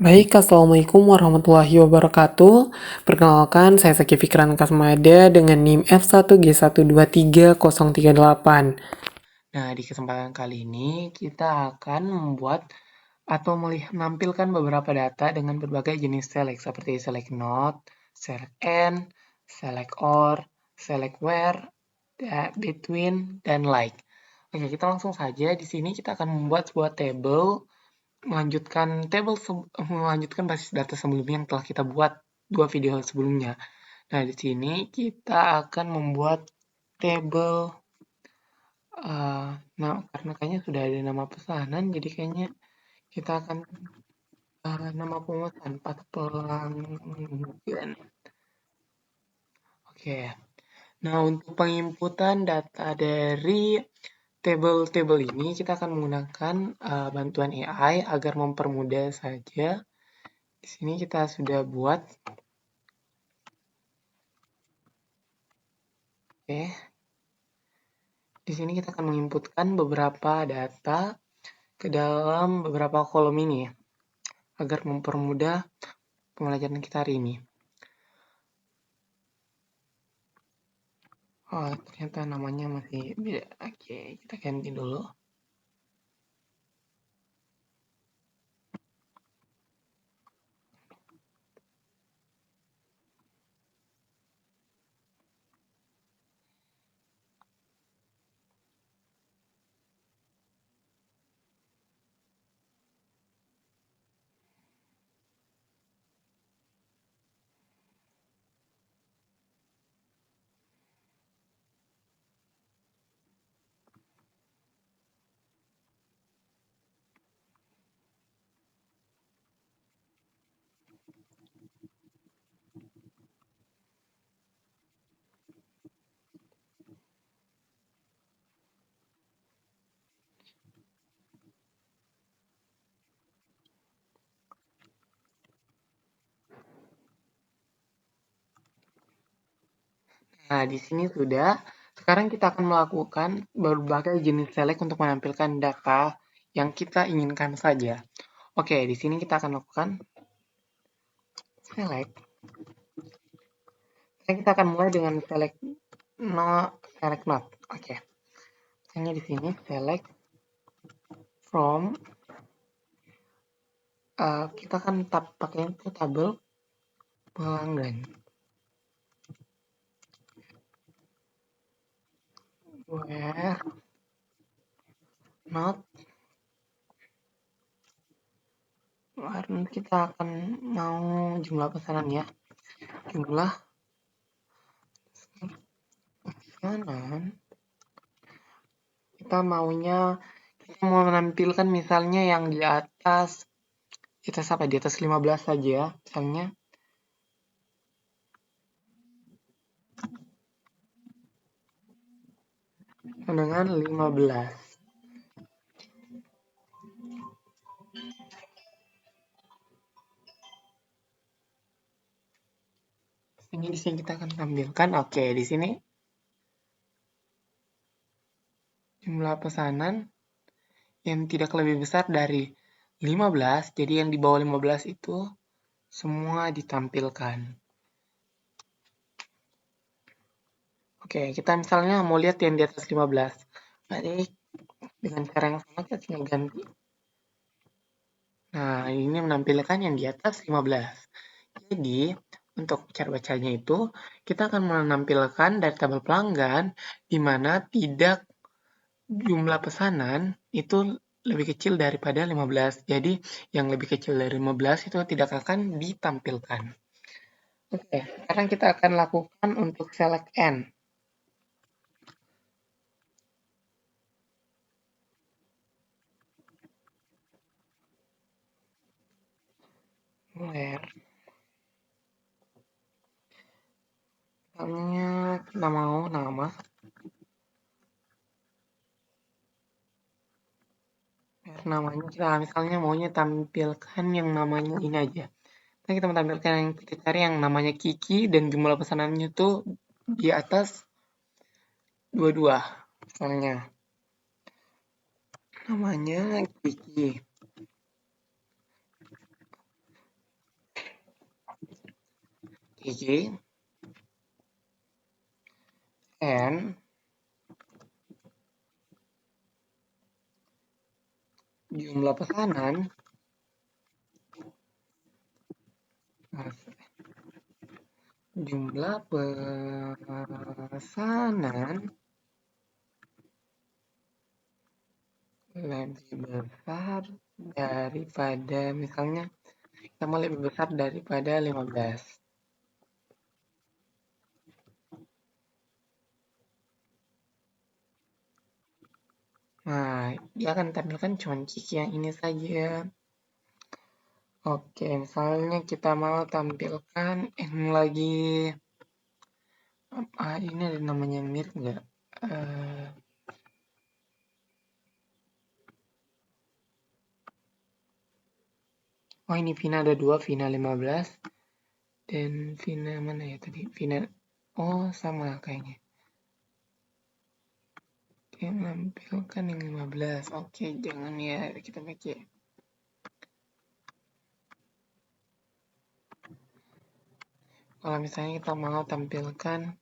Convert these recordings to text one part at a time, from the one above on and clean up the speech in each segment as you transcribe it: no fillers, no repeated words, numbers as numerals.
Baik, Assalamualaikum warahmatullahi wabarakatuh. Perkenalkan, saya Zaki Fikran Kasmada dengan NIM F1G1230038. Nah, di kesempatan kali ini kita akan membuat atau menampilkan beberapa data dengan berbagai jenis select seperti select not, select and, select or, select where, between, dan like. Oke, kita langsung saja. Di sini kita akan membuat sebuah table melanjutkan basis data sebelumnya yang telah kita buat dua video sebelumnya. Nah, di sini kita akan membuat table nah karena kayaknya sudah ada nama pesanan, jadi kayaknya kita akan nama pemesan pas pelanggan. Oke. Nah, untuk penginputan data dari table-table ini kita akan menggunakan bantuan AI agar mempermudah saja. Di sini kita sudah buat. Oke. Di sini kita akan menginputkan beberapa data ke dalam beberapa kolom ini ya, agar mempermudah pembelajaran kita hari ini. Oh, ternyata namanya masih beda. Oke, kita ganti dulu. Nah, di sini sudah. Sekarang kita akan melakukan berbagai jenis select untuk menampilkan data yang kita inginkan saja. Oke, di sini kita akan lakukan select. Kita akan mulai dengan select select not. Oke. Misalnya di sini select from kita akan pakai itu tabel pelanggan. Where not karena kita akan mau jumlah pesanan ya. Jumlah pesanan kita mau menampilkan misalnya yang di atas di atas 15 saja misalnya dengan 15. Ini di sini kita akan tampilkan. Oke, di sini jumlah pesanan yang tidak lebih besar dari 15, jadi yang di bawah 15 itu semua ditampilkan. Oke, kita misalnya mau lihat yang di atas 15. Berarti dengan cara yang sama kita tinggal ganti. Nah, ini menampilkan yang di atas 15. Jadi, untuk cara bacanya itu, kita akan menampilkan dari tabel pelanggan di mana tidak jumlah pesanan itu lebih kecil daripada 15. Jadi, yang lebih kecil dari 15 itu tidak akan ditampilkan. Oke, sekarang kita akan lakukan untuk select N. Where namanya kita mau nama namanya kita misalnya maunya tampilkan yang namanya ini aja. Nah, kita menampilkan yang kita cari yang namanya Kiki dan jumlah pesanannya tuh di atas 22 misalnya. Namanya Kiki. Jadi N jumlah pesanan jumlah pesanan lebih besar daripada misalnya sama lebih besar daripada 15. Nah, dia akan tampilkan conci yang ini saja. Oke, misalnya kita mau tampilkan ini lagi. Ini ada namanya yang mirip nggak? Eh, oh ini Vina ada dua, Vina 15 dan Vina mana ya tadi? Vina, oh sama kayaknya. Oke, menampilkan yang 15. Oke, jangan ya, kita pakai. Kalau misalnya kita mau tampilkan,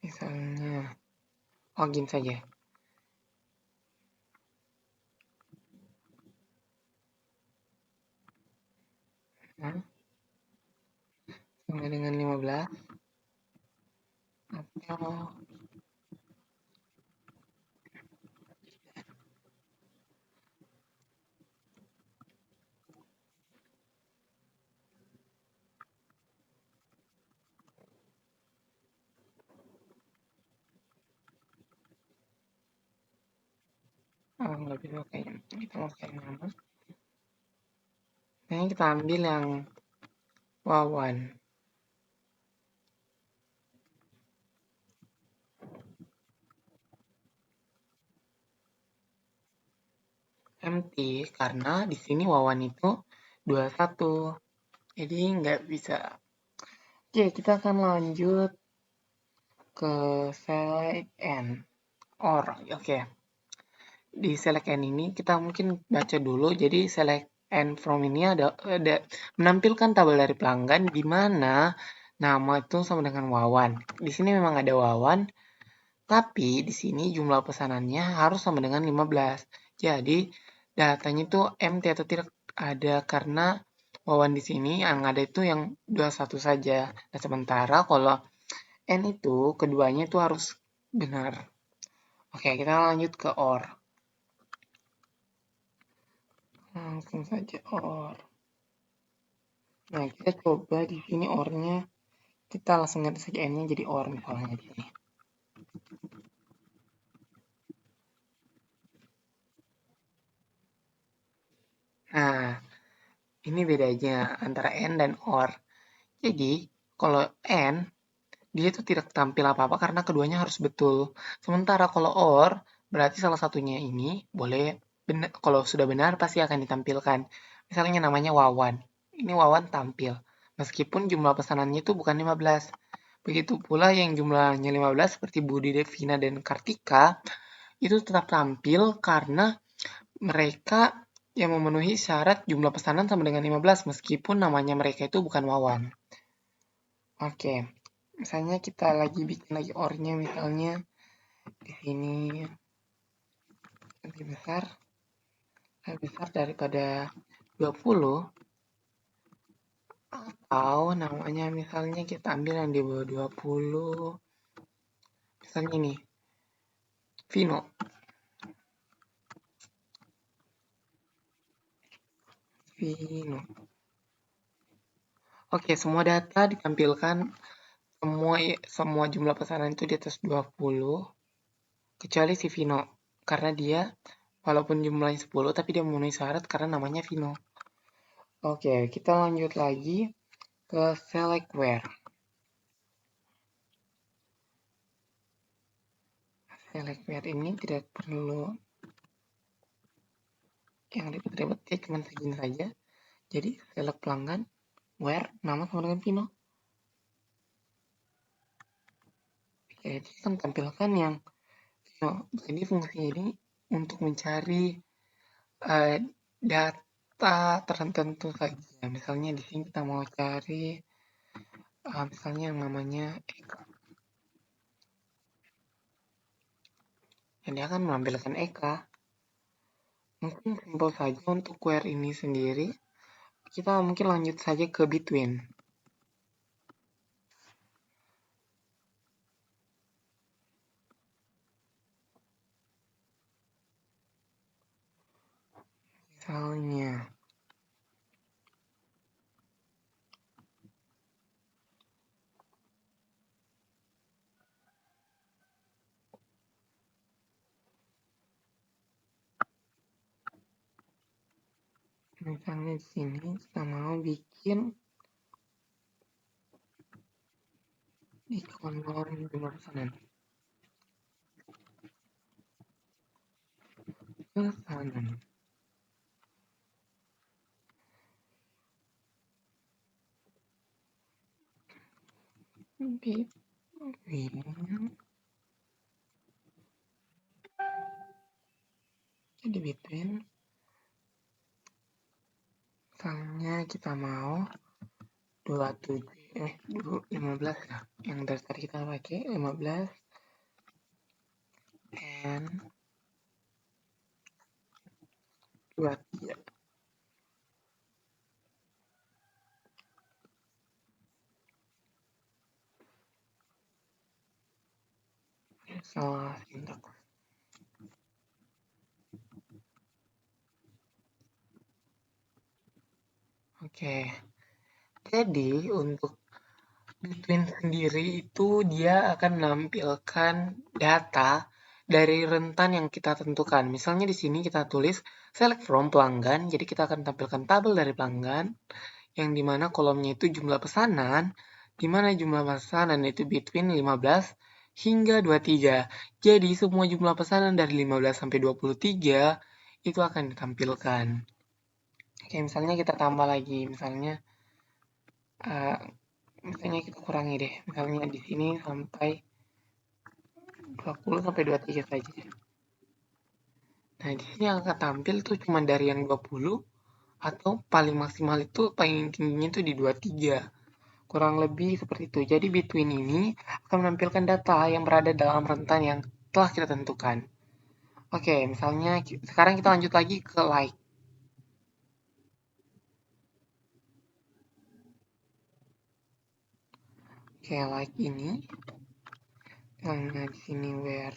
misalnya, oh gini saja. Nah, sama dengan 15 atau nggak bisa kayak kita mau kayak mana? Nah, kita ambil yang wawan. Empty karena di sini wawan itu 21. Jadi nggak bisa. Oke, kita akan lanjut ke select and or. Oke. Di select and ini kita mungkin baca dulu. Jadi select and from ini ada menampilkan tabel dari pelanggan di mana nama itu sama dengan wawan. Di sini memang ada wawan, tapi di sini jumlah pesanannya harus sama dengan 15. Jadi datanya itu empty atau tidak ada karena wawan di sini yang ada itu yang 21 saja. Nah, sementara kalau N itu keduanya itu harus benar. Oke, kita lanjut ke OR. Langsung saja OR. Nah, kita coba di sini OR-nya kita langsung ganti saja N-nya jadi OR misalnya di sini. Nah, ini bedanya antara N dan OR. Jadi, kalau N dia itu tidak tampil apa-apa karena keduanya harus betul. Sementara kalau OR berarti salah satunya ini boleh benar, kalau sudah benar pasti akan ditampilkan. Misalnya namanya Wawan. Ini Wawan tampil. Meskipun jumlah pesanannya itu bukan 15. Begitu pula yang jumlahnya 15 seperti Budi, Devina, dan Kartika itu tetap tampil karena mereka yang memenuhi syarat jumlah pesanan sama dengan 15 meskipun namanya mereka itu bukan Wawan. Oke, misalnya kita lagi bikin lagi OR-nya misalnya di sini lebih besar daripada 20 atau namanya misalnya kita ambil yang di bawah 20 misalnya ini Vino. Oke, semua data ditampilkan semua jumlah pesanan itu di atas 20 kecuali si Vino karena dia walaupun jumlahnya 10 tapi dia memenuhi syarat karena namanya Vino. Oke, kita lanjut lagi ke select where. Select where ini tidak perlu yang ribet-ribet, ya cuma segini saja. Jadi select pelanggan where nama sama dengan Vino. Jadi akan tampilkan yang Vino. Jadi fungsinya ini untuk mencari data tertentu saja. Misalnya di sini kita mau cari misalnya yang namanya Eka. Dan dia akan menampilkan Eka. Mungkin simpel saja untuk query ini sendiri. Kita mungkin lanjut saja ke between. Misalnya, di sini kita mau bikin di kolom jumlah pesanan. Pesanan. Between. Jadi between. Misalnya kita mau 15 ya. Yang dari tadi kita pakai 15 and 23. Salah sintaks. Oke. Jadi untuk between sendiri itu dia akan menampilkan data dari rentan yang kita tentukan. Misalnya di sini kita tulis select from pelanggan, jadi kita akan tampilkan tabel dari pelanggan yang dimana kolomnya itu jumlah pesanan, dimana jumlah pesanan itu between 15 hingga 23. Jadi semua jumlah pesanan dari 15 sampai 23 itu akan ditampilkan. Oke, misalnya kita tambah lagi, uh, misalnya kita kurangi deh, misalnya di sini sampai 20 sampai 23 saja. Nah, di sini yang akan tampil tuh cuma dari yang 20 atau paling maksimal itu paling tingginya itu di 23. Kurang lebih seperti itu. Jadi between ini akan menampilkan data yang berada dalam rentan yang telah kita tentukan. Oke, misalnya sekarang kita lanjut lagi ke like. Oke, like ini yang di sini where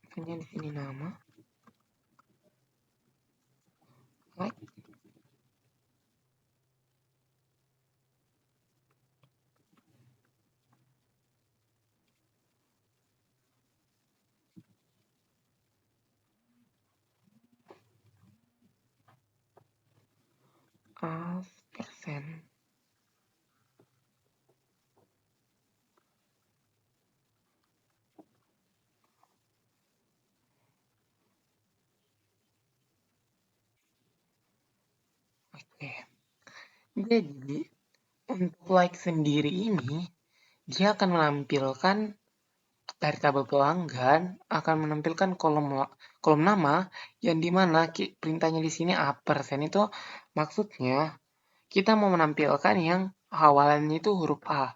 misalnya di sini nama like as persen. Oke. Jadi untuk like sendiri ini dia akan menampilkan dari tabel pelanggan akan menampilkan kolom nama yang dimana perintahnya di sini A persen itu maksudnya kita mau menampilkan yang awalannya itu huruf A.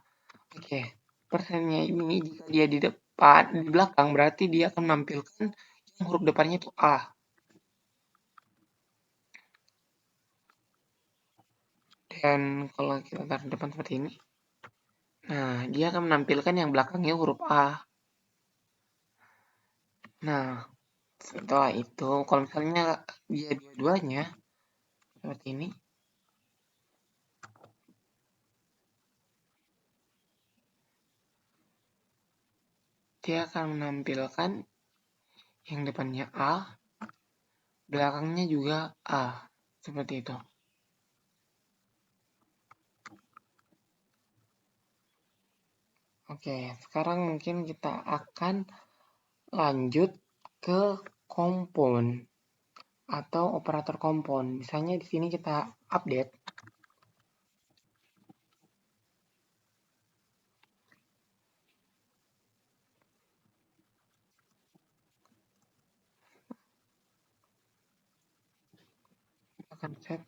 Oke, persennya ini jika dia di depan di belakang berarti dia akan menampilkan yang huruf depannya itu A. Dan kalau kita taruh depan seperti ini, nah dia akan menampilkan yang belakangnya huruf A. Nah, setelah itu kalau misalnya dia dua-duanya seperti ini, dia akan menampilkan yang depannya A, belakangnya juga A. Seperti itu. Oke, sekarang mungkin kita akan lanjut ke kompon atau operator kompon. Misalnya di sini kita update. tekan set.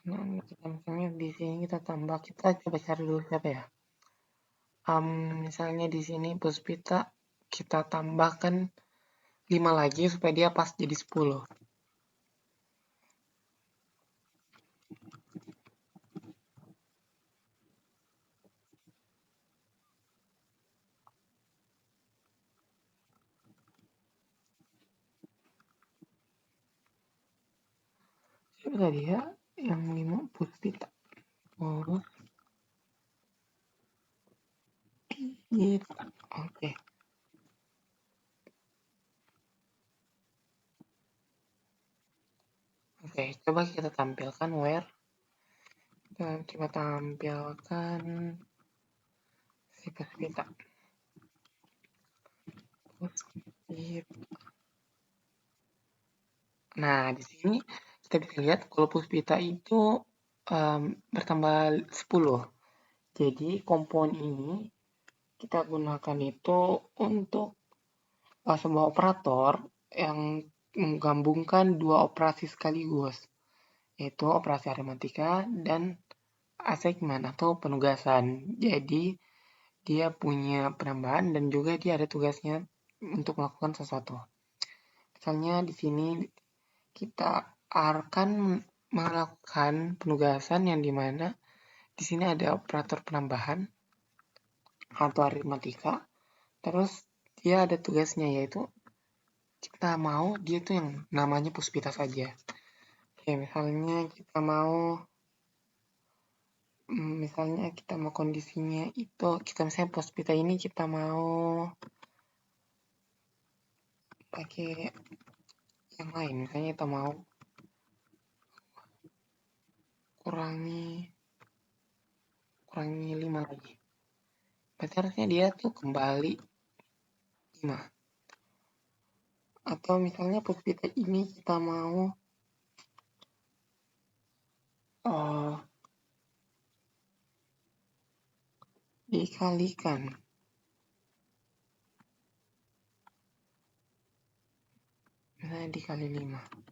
Nah, kita misalnya di sini kita tambah, kita coba cari dulu siapa ya. Misalnya di sini Puspita kita tambahkan 5 lagi supaya dia pas jadi 10. Siapa tadi ya? Yang 5 Puspita. Oh, gitu. Oke. Oke, coba kita tampilkan where. Kita coba tampilkan si Puspita. Puspita. Nah, di sini kita bisa lihat kalau Puspita itu bertambah 10. Jadi kompon ini kita gunakan itu untuk sebuah operator yang menggabungkan dua operasi sekaligus, yaitu operasi aritmatika dan assignment atau penugasan. Jadi dia punya penambahan dan juga dia ada tugasnya untuk melakukan sesuatu. Misalnya di sini kita akan melakukan penugasan yang dimana di sini ada operator penambahan atau aritmatika. Terus dia ada tugasnya yaitu kita mau dia tuh yang namanya Puspita saja. Oke, misalnya kita mau kondisinya itu, kita misalnya Puspita ini kita mau pakai yang lain. Misalnya kita mau kurangi 5 lagi. Berarti harusnya dia tuh kembali 5. Atau misalnya Puspita ini kita mau uh, dikalikan. Misalnya dikali 5.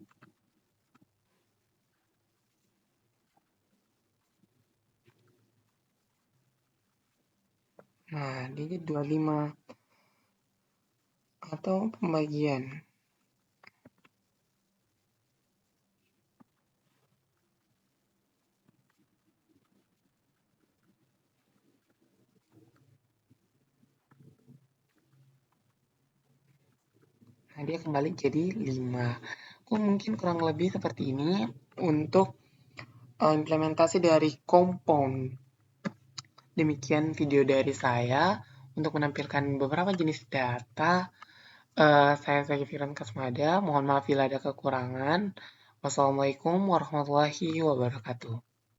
Nah, dia jadi 25. Atau pembagian. Nah, dia kembali jadi 5. Mungkin kurang lebih seperti ini untuk implementasi dari compound. Demikian video dari saya untuk menampilkan beberapa jenis data. Saya Firan Kasmada. Mohon maaf bila ada kekurangan. Wassalamualaikum warahmatullahi wabarakatuh.